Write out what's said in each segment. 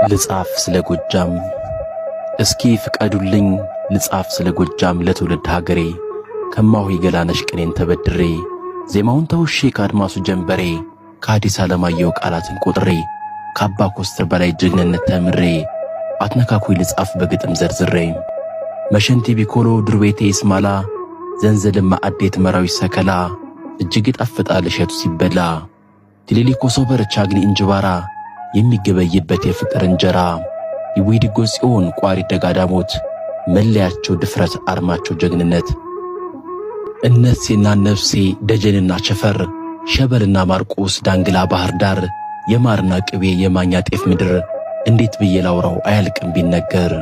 ልጻፍ ስለ ጎጃም እስኪ ፍቀዱልኝ ልጻፍ ስለ ጎጃም ለትውልድ ሀገሬ ከማሆይ ገላነሽ ቅኔን ተበድሬ ዜማውን ተውሼ ከአድማሱ ጀንበሬ ከአዲስ ዓለማየሁ ቃላትን ቆጥሬ ከአባ ኮስተር በላይ ጀግንነት ተምሬ አትነካኩኝ ልጻፍ በግጥም ዘርዝሬ መሸንቲ ቢኮሎ ድርቤቴ ይስማላ ዘንዘልማ አዴት መራዊ ሰከላ እጅግ ይጣፍጣል እሸቱ ሲበላ ቲሊሊ ኮሶበር ቻግኒ እንጅባራ የሚገበይበት የፍቅር እንጀራ ይዊድጎ ጽዮን ቋሪ ደጋዳሞት መለያቸው ድፍረት አርማቸው ጀግንነት እነሴና ነፍሴ ደጀንና ቸፈር ሸበልና ማርቆስ ዳንግላ ባህር ዳር የማርና ቅቤ የማኛ ጤፍ ምድር እንዴት ብዬ ላውራው አያልቅም ቢነገር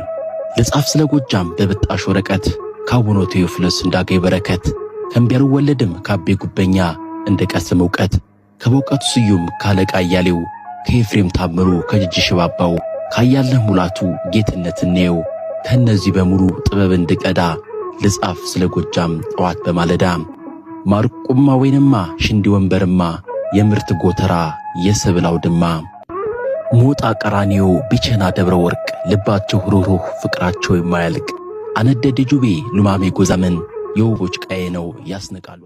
ልጻፍ ስለ ጎጃም በብጣሽ ወረቀት ካቡነ ቴዎፍሎስ እንዳገኝ በረከት ከእምቢያሩ ወለድም ካቤ ጉበኛ እንደ ቀስም ዕውቀት ከበውቀቱ ስዩም ካለቃ እያሌው ከኤፍሬም ታምሩ ከጅጅ ሽባባው ካያለህ ሙላቱ ጌትነት እንየው ከነዚህ በሙሉ ጥበብ እንድቀዳ ልጻፍ ስለ ጎጃም ጠዋት በማለዳ ማርቆማ ወይንማ ሽንዲ ወንበርማ የምርት ጎተራ የሰብል አውድማ ሞጣ ቀራኒዮ ቢቸና ደብረ ወርቅ ልባቸው ሩህሩህ ፍቅራቸው የማያልቅ አነደደ ጁቤ ሉማሜ ጎዛመን የውቦች ቀዬ ነው ያስነቃሉ።